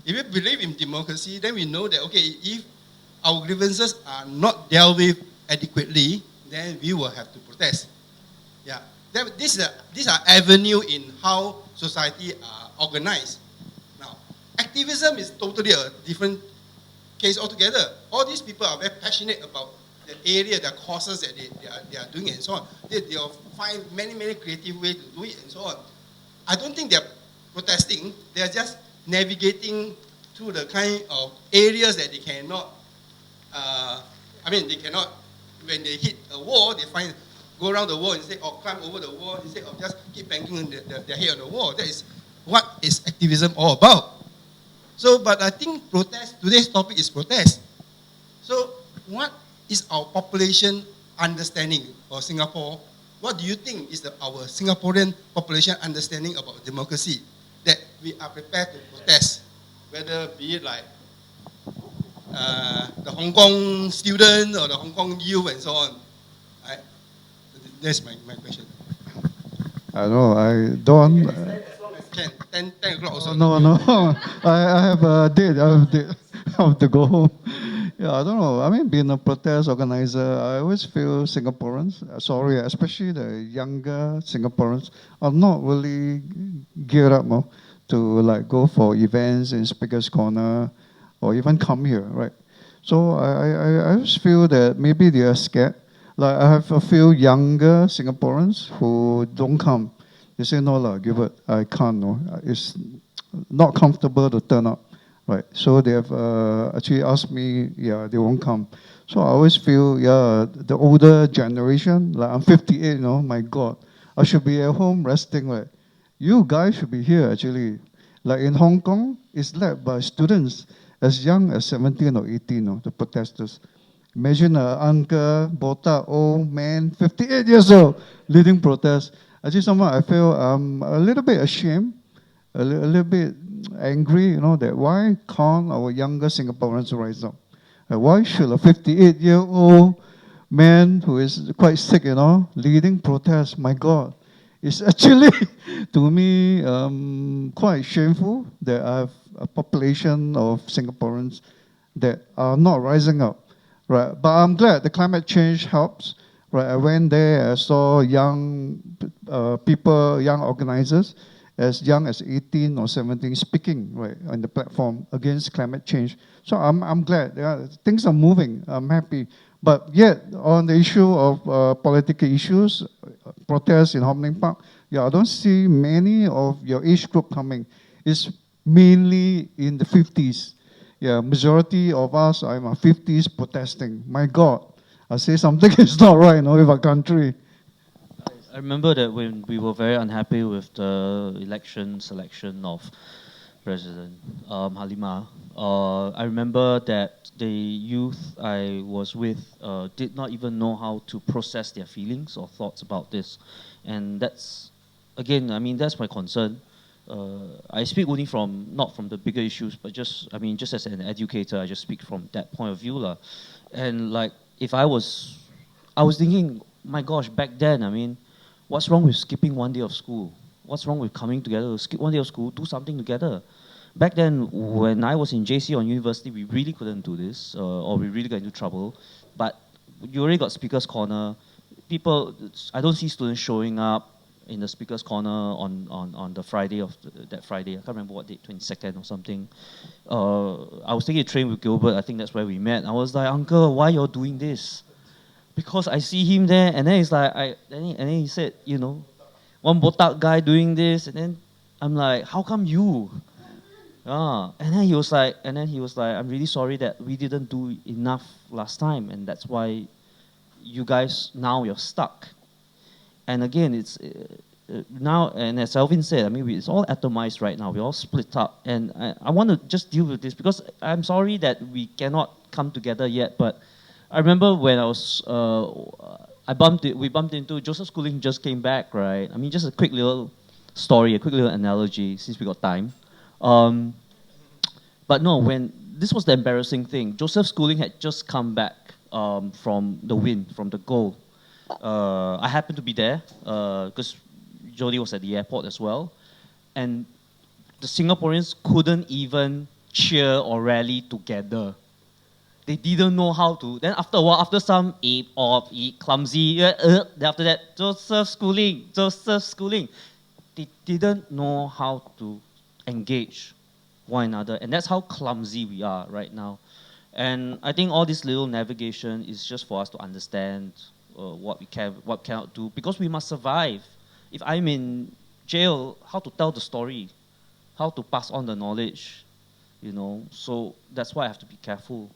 If you believe in democracy, then we know that, okay, if our grievances are not dealt with adequately, then we will have to protest. Yeah, these are avenue in how society are organized. Now, activism is totally a different case altogether. All these people are very passionate about the area, the causes that they are doing and so on. They'll find many creative ways to do it and so on. I don't think they're protesting. They're just navigating through the kind of areas that they cannot, they cannot, when they hit a wall, they go around the wall instead of climb over the wall instead of just keep banging their head on the wall. That is what is activism all about. So, but I think today's topic is protest. So, what is our population understanding of Singapore? What do you think is our Singaporean population understanding about democracy that we are prepared to protest? Whether be it like the Hong Kong student or the Hong Kong youth and so on. That's my question. I know, I don't. As long as 10 o'clock also. No. I have a date. I have to go home. Yeah, I don't know. I mean, being a protest organizer, I always feel Singaporeans, especially the younger Singaporeans, are not really geared up to like go for events in Speaker's Corner or even come here, right? So I just feel that maybe they are scared. Like I have a few younger Singaporeans who don't come. They say, no, Gilbert, I can't. No, it's not comfortable to turn up. Right, so they have actually asked me, they won't come. So I always feel, the older generation, like I'm 58, my God, I should be at home resting, right? You guys should be here, actually. Like in Hong Kong, it's led by students as young as 17 or 18, the protesters. Imagine an uncle, botak, old man, 58 years old, leading protests. Actually, somehow I feel I'm a little bit ashamed, a little bit angry, that why can't our younger Singaporeans rise up? Why should a 58-year-old man who is quite sick, leading protests? My God, it's actually, to me, quite shameful that I have a population of Singaporeans that are not rising up, right? But I'm glad the climate change helps, right? I went there, I saw young people, young organizers, as young as 18 or 17, speaking right on the platform against climate change. So I'm glad things are moving. I'm happy. But yet, on the issue of political issues, protests in Hong Park, I don't see many of your age group coming. It's mainly in the 50s. Majority of us are in our 50s protesting. My God, I say something is not right with our country. I remember that when we were very unhappy with the selection of President Halima, I remember that the youth I was with did not even know how to process their feelings or thoughts about this. And that's, again, that's my concern. I speak only not from the bigger issues, but just as an educator, I just speak from that point of view. And like, I was thinking, my gosh, back then, what's wrong with skipping one day of school? What's wrong with coming together, skip one day of school, do something together? Back then, when I was in JC or university, we really couldn't do this, or we really got into trouble. But you already got speaker's corner. People, I don't see students showing up in the speaker's corner on the Friday of that Friday. I can't remember what date, 22nd or something. I was taking a train with Gilbert. I think that's where we met. I was like, "Uncle, why you're doing this?" Because I see him there, and then it's like, and then he said, one botak guy doing this, and then I'm like, how come you? And then he was like, I'm really sorry that we didn't do enough last time, and that's why you guys now you're stuck. And again, it's now, and as Alvin said, it's all atomized right now. We're all split up, and I want to just deal with this because I'm sorry that we cannot come together yet, but I remember when I was, we bumped into Joseph Schooling just came back, right? Just a quick little story, a quick little analogy, since we got time. But no, when this was the embarrassing thing, Joseph Schooling had just come back from the win, from the goal. I happened to be there because Jody was at the airport as well, and the Singaporeans couldn't even cheer or rally together. They didn't know how to. Then after a while, after some clumsy, then after that, Joseph Schooling. They didn't know how to engage one another. And that's how clumsy we are right now. And I think all this little navigation is just for us to understand what we can, what cannot do, because we must survive. If I'm in jail, how to tell the story, how to pass on the knowledge, So that's why I have to be careful.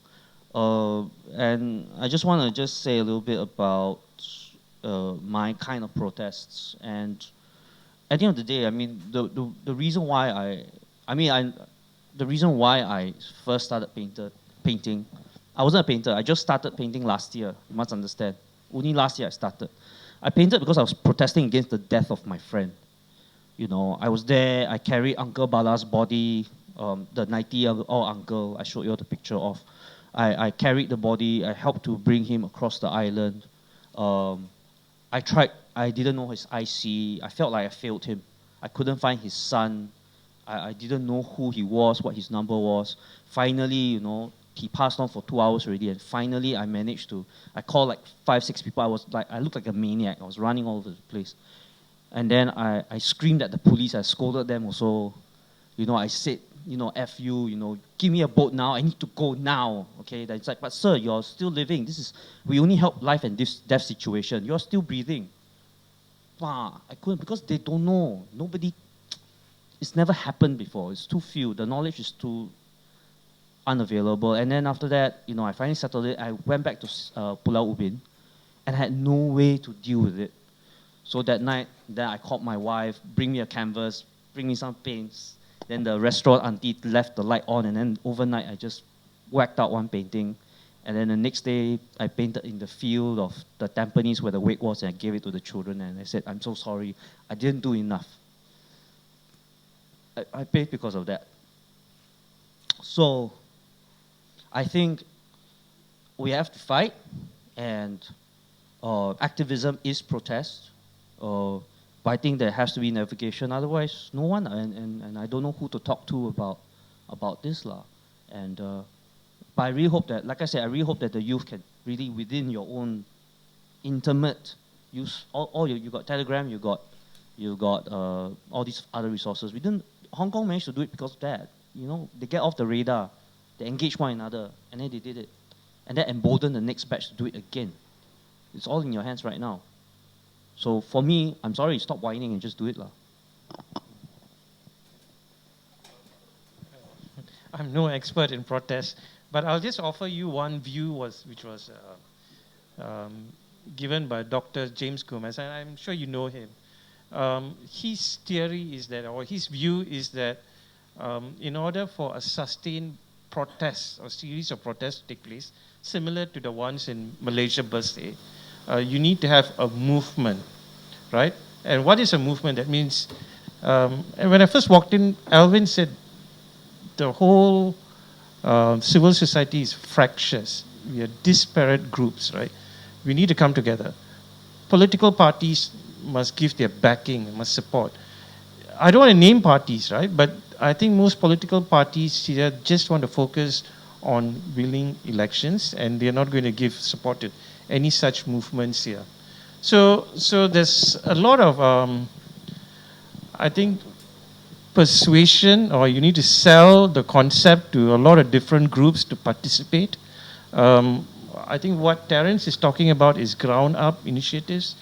And I just want to say a little bit about my kind of protests. And at the end of the day, the reason why the reason why I first started painting, I wasn't a painter. I just started painting last year. You must understand. Only last year I started. I painted because I was protesting against the death of my friend. I was there. I carried Uncle Bala's body, the 90-year-old uncle. I showed you the picture of. I carried the body. I helped to bring him across the island. I tried. I didn't know his IC. I felt like I failed him. I couldn't find his son. I didn't know who he was, what his number was. Finally, he passed on for 2 hours already, and finally I managed to. I called like 5-6 people. I looked like a maniac. I was running all over the place, and then I screamed at the police. I scolded them also. I said, F you, give me a boat now. I need to go now. Okay, it's like, but sir, you're still living. We only help life and death situation. You're still breathing. I couldn't, because they don't know. Nobody. It's never happened before. It's too few. The knowledge is too unavailable. And then after that, I finally settled it. I went back to Pulau Ubin, and I had no way to deal with it. So that night, then I called my wife, bring me a canvas, bring me some paints. Then the restaurant auntie left the light on, and then overnight I just whacked out one painting. And then the next day, I painted in the field of the Tampines where the wake was, and I gave it to the children, and I said, I'm so sorry, I didn't do enough. I paid because of that. So I think we have to fight, and activism is protest. But I think there has to be navigation. Otherwise, no one, and I don't know who to talk to about this lah. And but I really hope that, like I said, I really hope that the youth can really, within your own intimate use, you got Telegram, you got all these other resources. We didn't. Hong Kong managed to do it because of that. You know, they get off the radar, they engage one another, and then they did it, and that emboldened the next batch to do it again. It's all in your hands right now. So for me, I'm sorry, stop whining and just do it lah. I'm no expert in protest, but I'll just offer you one view which was given by Dr. James Kumaran, and I'm sure you know him. His theory is that, or his view is that, in order for a sustained protest or series of protests to take place, similar to the ones in Malaysia per se, you need to have a movement, right? And what is a movement? That means, and when I first walked in, Alvin said the whole civil society is fractious. We are disparate groups, right? We need to come together. Political parties must give their backing, must support. I don't want to name parties, right? But I think most political parties here just want to focus on winning elections, and they're not going to give support to any such movements here. So there's a lot of, I think, persuasion, or you need to sell the concept to a lot of different groups to participate. I think what Terence is talking about is ground-up initiatives.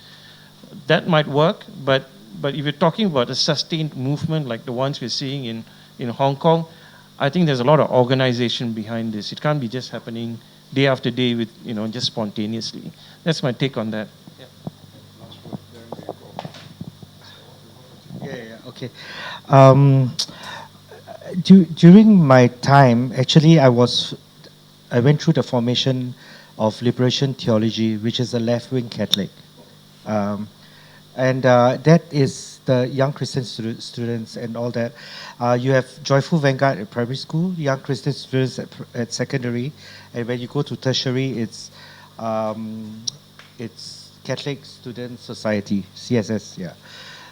That might work, but if you're talking about a sustained movement like the ones we're seeing in Hong Kong, I think there's a lot of organization behind this. It can't be just happening day after day with, just spontaneously. That's my take on that. Yeah, okay. During my time, actually, I went through the formation of liberation theology, which is a left-wing Catholic. And that is the young Christian students and all that. You have Joyful Vanguard at primary school, young Christian students at secondary, and when you go to tertiary, it's Catholic Student Society, CSS, yeah.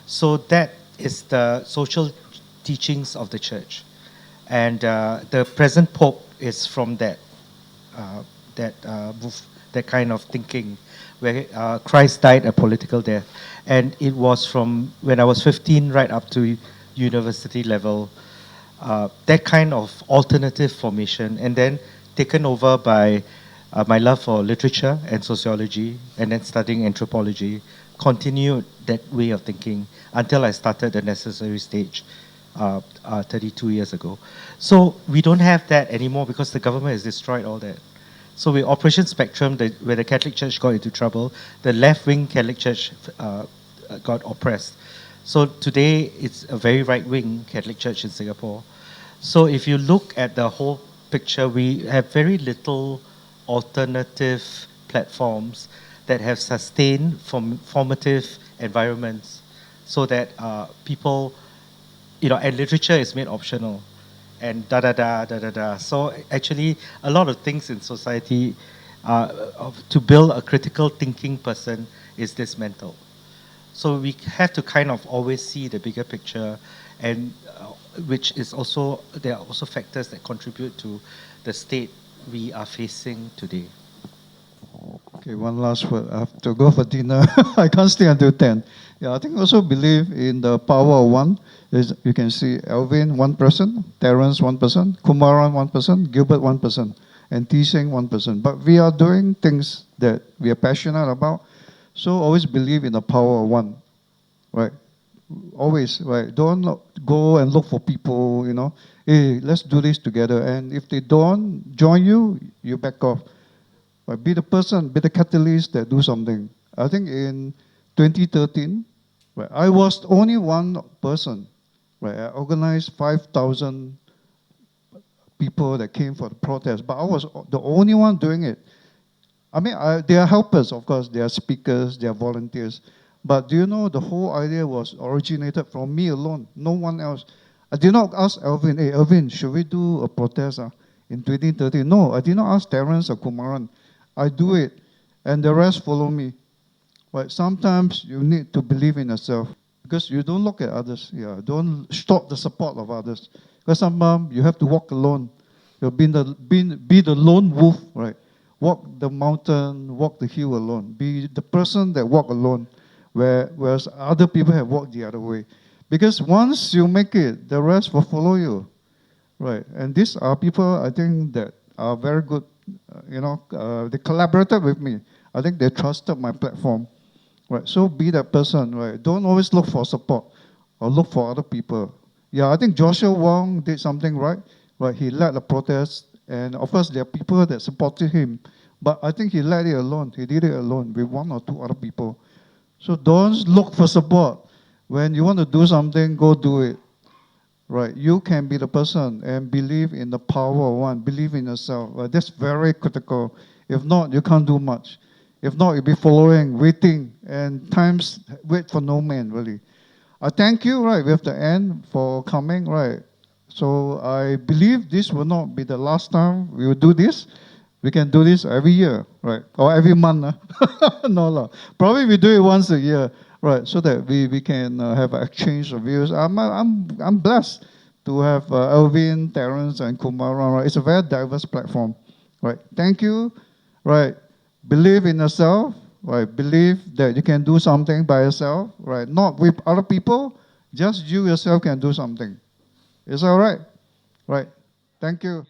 So that is the social teachings of the church. And the present Pope is from that kind of thinking, where Christ died a political death. And it was from when I was 15 right up to university level, that kind of alternative formation, and then taken over by my love for literature and sociology, and then studying anthropology, continued that way of thinking until I started the necessary stage 32 years ago. So we don't have that anymore because the government has destroyed all that. So with Operation Spectrum, where the Catholic Church got into trouble, the left-wing Catholic Church got oppressed. So today, it's a very right-wing Catholic Church in Singapore. So if you look at the whole picture, we have very little alternative platforms that have sustained formative environments so that people, and literature is made optional. And da-da-da. So actually, a lot of things in society, to build a critical thinking person is dismantled. So we have to kind of always see the bigger picture, and which is also, there are also factors that contribute to the state we are facing today. Okay, one last word. I have to go for dinner. I can't stay until 10. Yeah, I think also believe in the power of one. You can see Alvin, 1%, Terence, 1%, Kumaran, 1%, Gilbert, 1%, and T-Seng, 1%. But we are doing things that we are passionate about. So always believe in the power of one, right? Always, right? Don't go and look for people, hey, let's do this together. And if they don't join you, you back off. Right? Be the person, be the catalyst that do something. I think in 2013, right, I was only one person. Right, I organized 5,000 people that came for the protest, but I was the only one doing it. I mean, they are helpers, of course. They are speakers, they are volunteers. But do you know the whole idea was originated from me alone, no one else. I did not ask Alvin, hey, Alvin, should we do a protest in 2030? No, I did not ask Terence or Kumaran. I do it, and the rest follow me. Right? Sometimes you need to believe in yourself because you don't look at others. Yeah, don't stop the support of others. Because sometimes you have to walk alone. You've be the lone wolf, right? Walk the mountain, walk the hill alone. Be the person that walk alone, whereas other people have walked the other way. Because once you make it, the rest will follow you, right? And these are people I think that are very good. They collaborated with me. I think they trusted my platform, right? So be that person, right? Don't always look for support or look for other people. Yeah, I think Joshua Wong did something right. Right, he led the protest, and of course there are people that supported him, but I think he led it alone. He did it alone with one or two other people. So don't look for support. When you want to do something, go do it. Right, you can be the person and believe in the power of one. Believe in yourself. That's very critical. If not, you can't do much. If not, you'll be following, waiting, and times wait for no man really. I thank you, right, with the end for coming, right. So I believe this will not be the last time we will do this. We can do this every year, right? Or every month. No. Probably we do it once a year, right? So that we can have an exchange of views. I'm blessed to have Alvin, Terence, and Kumaran. Right? It's a very diverse platform, right? Thank you, right? Believe in yourself, right? Believe that you can do something by yourself, right? Not with other people. Just you yourself can do something. Is that all right? Right. Thank you.